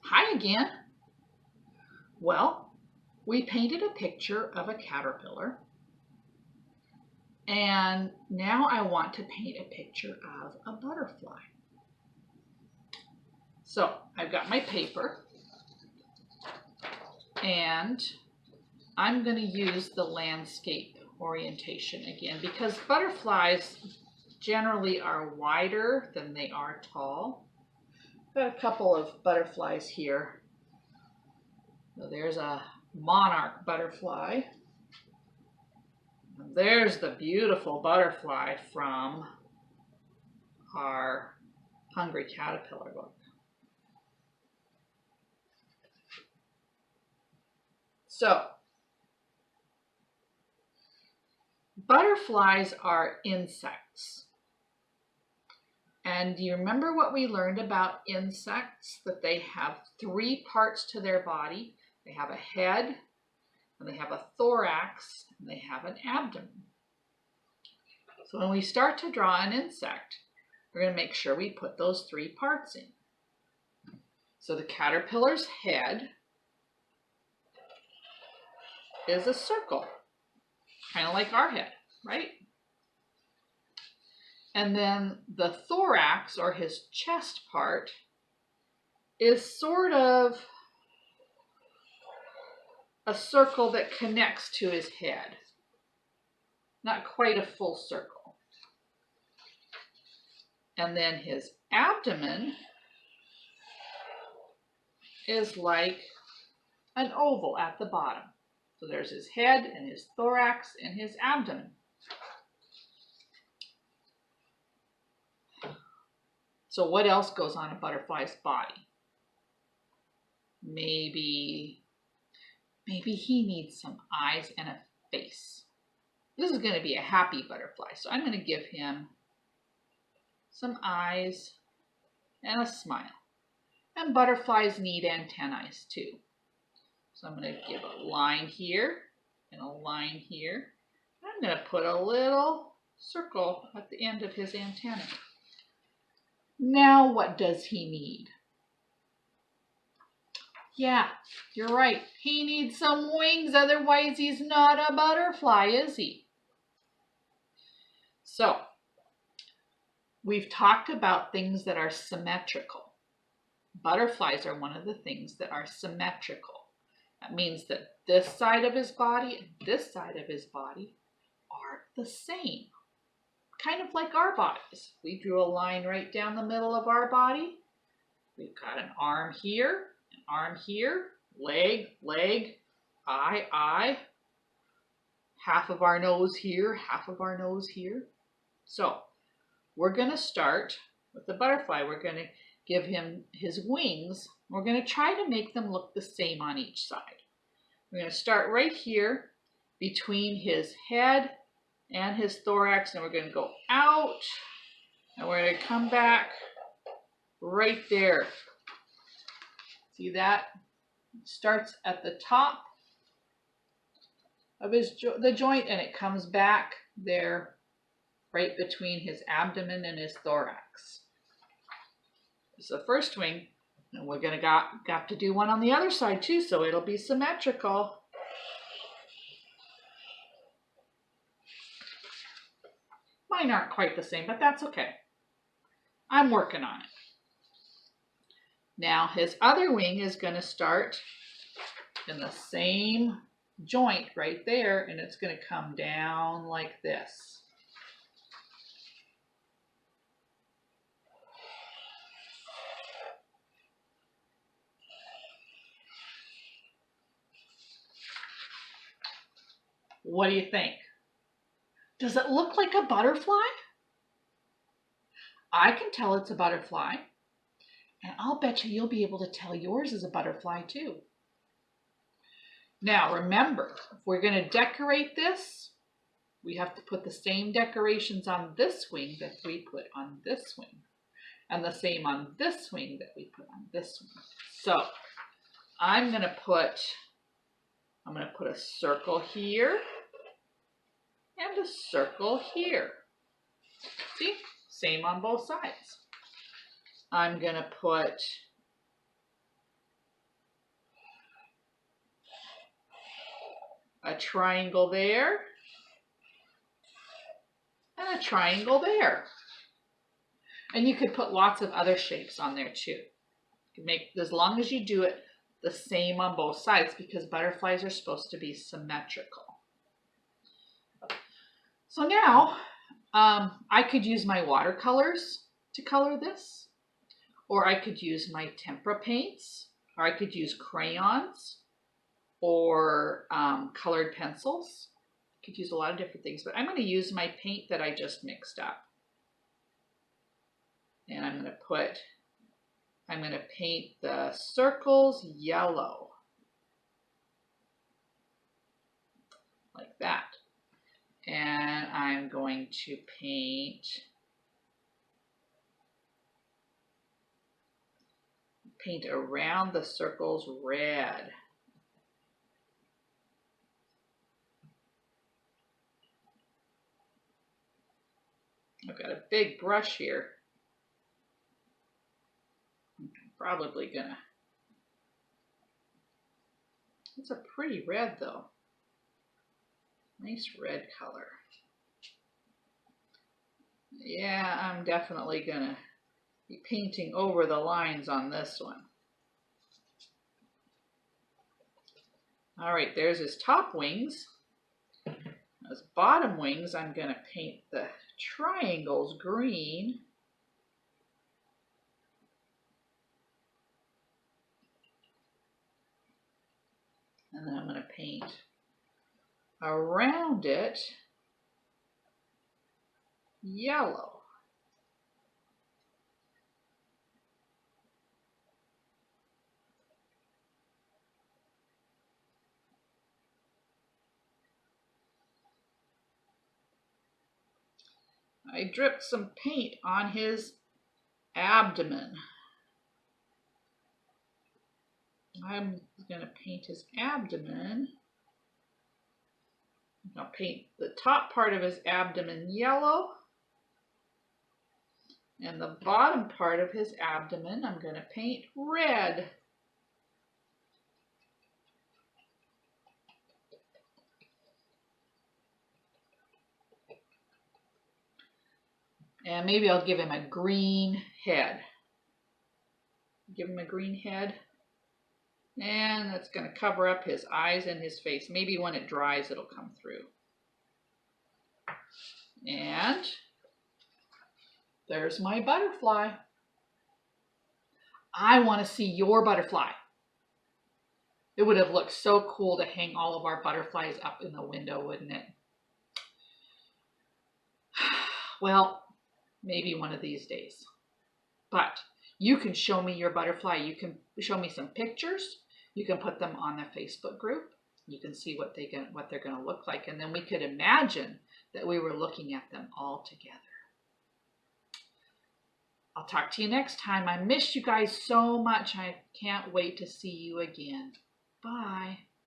Hi again. Well, we painted a picture of a caterpillar, and now I want to paint a picture of a butterfly. So I've got my paper, and I'm going to use the landscape orientation again because butterflies generally are wider than they are tall. Got a couple of butterflies here. So there's a monarch butterfly. And there's the beautiful butterfly from our Hungry Caterpillar book. So, butterflies are insects. And do you remember what we learned about insects? That they have three parts to their body. They have a head, and they have a thorax, and they have an abdomen. So when we start to draw an insect, we're going to make sure we put those three parts in. So the caterpillar's head is a circle, kind of like our head, right? And then the thorax, or his chest part, is sort of a circle that connects to his head. Not quite a full circle. And then his abdomen is like an oval at the bottom. So there's his head and his thorax and his abdomen. So what else goes on a butterfly's body? Maybe he needs some eyes and a face. This is going to be a happy butterfly, so I'm going to give him some eyes and a smile. And butterflies need antennae too. So I'm going to give a line here and a line here. I'm going to put a little circle at the end of his antenna. Now what does he need? Yeah, you're right. He needs some wings, otherwise he's not a butterfly, is he? So, we've talked about things that are symmetrical. Butterflies are one of the things that are symmetrical. That means that this side of his body and this side of his body are the same. Kind of like our bodies. We drew a line right down the middle of our body. We've got an arm here, an arm here, leg, eye, half of our nose here, half of our nose here. So we're going to start with the butterfly. We're going to give him his wings. We're going to try to make them look the same on each side. We're going to start right here between his head and his thorax, and we're going to go out, and we're going to come back right there. See that? It starts at the top of the joint, and it comes back there right between his abdomen and his thorax. It's the first wing, and we're going to got to do one on the other side too, so it'll be symmetrical. Mine aren't quite the same, but that's okay. I'm working on it. Now his other wing is going to start in the same joint right there, and it's going to come down like this. What do you think? Does it look like a butterfly? I can tell it's a butterfly, and I'll bet you'll be able to tell yours is a butterfly too. Now remember, if we're going to decorate this, we have to put the same decorations on this wing that we put on this wing, and the same on this wing that we put on this wing. So I'm going to put a circle here and a circle here. See? Same on both sides. I'm going to put a triangle there, and a triangle there. And you could put lots of other shapes on there too. You can make, as long as you do it the same on both sides, because butterflies are supposed to be symmetrical. So now I could use my watercolors to color this, or I could use my tempera paints, or I could use crayons, or colored pencils. I could use a lot of different things, but I'm going to use my paint that I just mixed up. And I'm going to paint the circles yellow. Like that. And I'm going to paint around the circles red. I've got a big brush here. I'm probably gonna, it's a pretty red though. Nice red color. Yeah, I'm definitely gonna be painting over the lines on this one. All right, there's his top wings. His bottom wings, I'm gonna paint the triangles green. And then I'm going to paint around it yellow. I dripped some paint on his abdomen. I'm going to paint his abdomen. I'll paint the top part of his abdomen yellow. And the bottom part of his abdomen, I'm going to paint red. And maybe I'll give him a green head. Give him a green head. And that's going to cover up his eyes and his face. Maybe when it dries, it'll come through. And there's my butterfly. I want to see your butterfly. It would have looked so cool to hang all of our butterflies up in the window, wouldn't it? Well, maybe one of these days. But you can show me your butterfly. You can show me some pictures. You can put them on the Facebook group. You can see what they're going to look like. And then we could imagine that we were looking at them all together. I'll talk to you next time. I miss you guys so much. I can't wait to see you again. Bye.